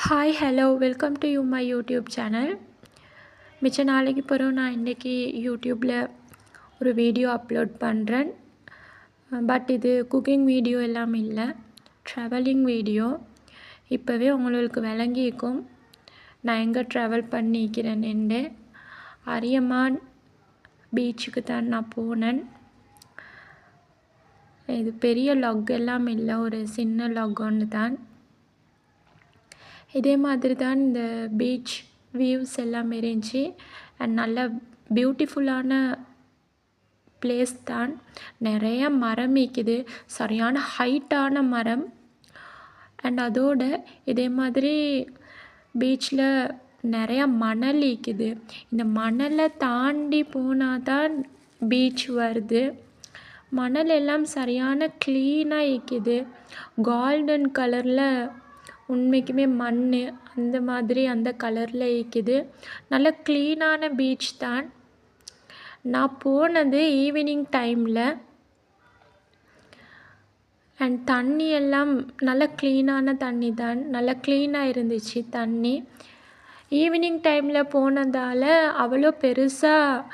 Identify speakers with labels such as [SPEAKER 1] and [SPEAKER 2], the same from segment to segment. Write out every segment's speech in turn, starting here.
[SPEAKER 1] Hi hello welcome to my YouTube channel. மிச்ச நாளைக்கு பிறகு நான் இன்றைக்கி யூடியூப்பில் ஒரு வீடியோ அப்லோட் பண்ணுறேன். பட் இது குக்கிங் வீடியோ எல்லாம் இல்லை, ட்ராவலிங் வீடியோ. இப்போவே உங்களுக்கு விளங்கிக்கும் நான் எங்கே ட்ராவல் பண்ணிக்கிறேன்னு. அரியமான் பீச்சுக்கு தான் நான் போனேன். இது பெரிய லாக் எல்லாம் இல்லை, ஒரு சின்ன லாக் ஒன்று தான். இதே மாதிரி தான் இந்த பீச் வியூஸ் எல்லாம் இருந்துச்சு. அண்ட் நல்ல பியூட்டிஃபுல்லான பிளேஸ் தான். நிறைய மரம் இருக்குது, சரியான ஹைட்டான மரம். அண்ட் அதோட இதே மாதிரி பீச்சில் நிறைய மணல் இருக்குது. இந்த மணலை தாண்டி போனால் தான் பீச் வருது. மணல் எல்லாம் சரியான க்ளீனாக இருக்குது. கோல்டன் கலரில், உண்மைக்குமே மண் அந்த மாதிரி அந்த கலரில் இருக்குது. நல்ல க்ளீனான பீச் தான். நான் போனது ஈவினிங் டைமில். அண்ட் தண்ணி எல்லாம் நல்ல க்ளீனான தண்ணி தான், நல்லா க்ளீனாக இருந்துச்சு தண்ணி. ஈவினிங் டைமில் போனதால் அவ்வளோ பெருசாக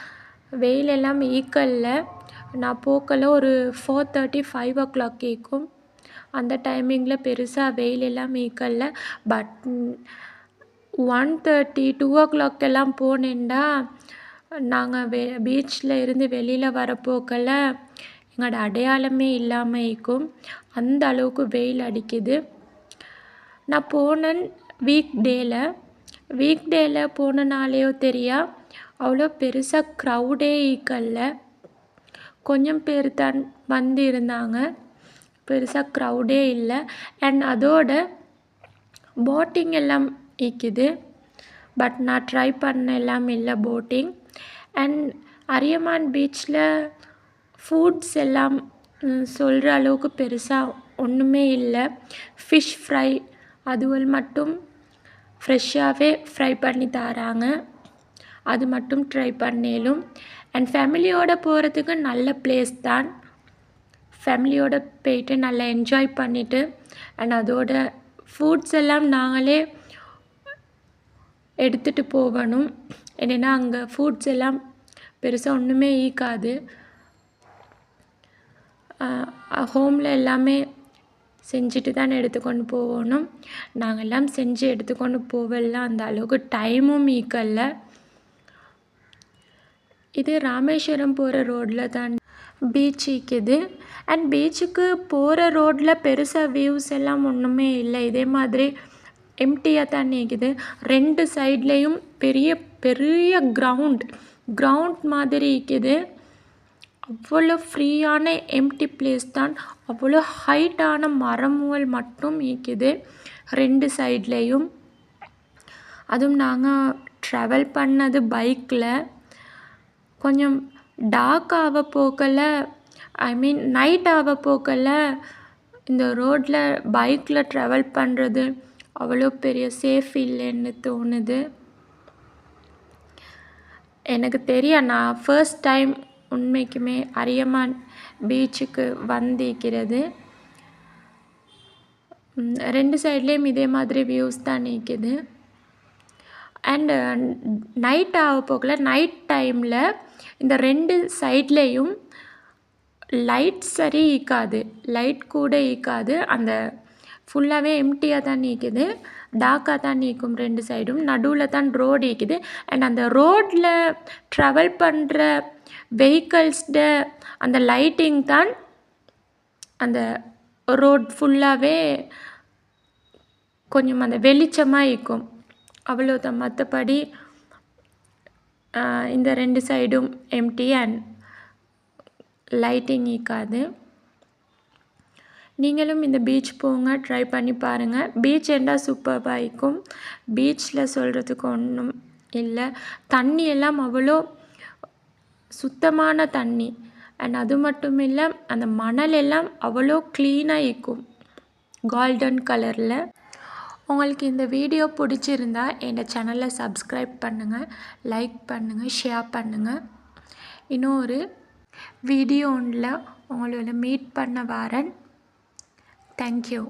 [SPEAKER 1] வெயிலெல்லாம் ஈக்கல்ல. நான் போக்கல ஒரு 4:30 5 o'clock கேட்கும். அந்த டைமிங்கில் பெருசாக வெயில் எல்லாம் ஈக்கல்ல. பட் 1:30 2 o'clock எல்லாம் போனேன்டா, நாங்கள் பீச்சில் இருந்து வெளியில் வரப்போக்கல எங்களோட அடையாளமே இல்லாமல் இருக்கும். அந்த அளவுக்கு வெயில் அடிக்குது. நான் போனேன் வீக் டேயில் போனனாலேயோ தெரியா அவ்வளோ பெருசாக க்ரௌடே ஈக்கல்ல. கொஞ்சம் பேர் தான் வந்து இருந்தாங்க, பெருசாக க்ரௌடே இல்லை. அண்ட் அதோட போட்டிங் எல்லாம் இருக்குது. பட் நான் ட்ரை பண்ண எல்லாம் இல்லை போட்டிங். அண்ட் அரியமான் பீச்சில் ஃபுட்ஸ் எல்லாம் சொல்கிற அளவுக்கு பெருசாக ஒன்றுமே இல்லை. ஃபிஷ் ஃப்ரை அதுவல் மட்டும் ஃப்ரெஷ்ஷாகவே ஃப்ரை பண்ணி தராங்க, அது மட்டும் ட்ரை பண்ணேலும். அண்ட் ஃபேமிலியோடு போகிறதுக்கு நல்ல பிளேஸ் தான். ஃபேமிலியோடு போயிட்டு நல்லா என்ஜாய் பண்ணிவிட்டு, அண்ட் அதோட ஃபுட்ஸ் எல்லாம் நாங்களே எடுத்துகிட்டு போகணும். என்னென்னா அங்கே ஃபுட்ஸ் எல்லாம் பெருசாக ஒன்றுமே ஈக்காது. ஹோமில் எல்லாமே செஞ்சுட்டு தான் எடுத்துக்கொண்டு போகணும். நாங்கள் எல்லாம் செஞ்சு எடுத்துக்கொண்டு போகலாம், அந்த அளவுக்கு டைமும் ஈக்கல்ல. இது ராமேஸ்வரம் போகிற ரோட்டில் தான் பீச் இருக்குது. அண்ட் பீச்சுக்கு போகிற ரோட்டில் பெருசாக வியூஸ் எல்லாம் ஒன்றுமே இல்லை. இதே மாதிரி எம்டியாக தான் இருக்குது. 2 சைட்லேயும் பெரிய பெரிய கிரவுண்ட் மாதிரி இருக்குது. அவ்வளோ ஃப்ரீயான எம்டி பிளேஸ் தான். அவ்வளோ ஹைட்டான மரமுகள் மட்டும் இருக்குது 2 சைட்லேயும். அதுவும் நாங்கள் ட்ராவல் பண்ணது பைக்கில். கொஞ்சம் டார்க் ஆக போக்கல, நைட் ஆக போக்கல இந்த ரோட்டில் பைக்கில் ட்ராவல் பண்ணுறது அவ்வளோ பெரிய சேஃப் இல்லைன்னு தோணுது. எனக்கு தெரியும், நான் ஃபர்ஸ்ட் டைம் உண்மைக்குமே அரியமான் பீச்சுக்கு வந்திருக்கிறது. 2 சைட்லேயும் இதே மாதிரி வியூஸ் தான் நிற்குது. அண்டு நைட் ஆக போகல, நைட் டைமில் இந்த 2 சைட்லேயும் லைட் சரி ஈக்காது, லைட் கூட ஈக்காது. அந்த ஃபுல்லாகவே எம்டியாக தான் நிற்குது, டார்க்காக தான் நிற்கும் 2 சைடும். நடுவில் தான் ரோடு இருக்குது. அண்ட் அந்த ரோட்டில் ட்ராவல் பண்ணுற வெஹிக்கல்ஸ்ட அந்த லைட்டிங் தான் அந்த ரோட் ஃபுல்லாகவே கொஞ்சம் அந்த வெளிச்சமாக இருக்கும், அவ்வளோதான். மற்றபடி இந்த 2 சைடும் எம்டி அண்ட் லைட்டிங் ஈக்காது. நீங்களும் இந்த பீச் போங்க, ட்ரை பண்ணி பாருங்கள். பீச் என்றால் சூப்பராக இருக்கும். பீச்சில் சொல்கிறதுக்கு ஒன்றும் இல்லை. தண்ணி எல்லாம் அவ்வளோ சுத்தமான தண்ணி. அண்ட் அது மட்டும் இல்லை, அந்த மணல் எல்லாம் அவ்வளோ க்ளீனாக இருக்கும், கோல்டன் கலரில். உங்களுக்கு இந்த வீடியோ பிடிச்சிருந்தா என் சேனலை சப்ஸ்கிரைப் பண்ணுங்கள், லைக் பண்ணுங்கள், ஷேர் பண்ணுங்கள். இன்னொரு வீடியோ ஒன்றில் உங்களோட மீட் பண்ண வரேன். தேங்க்யூ.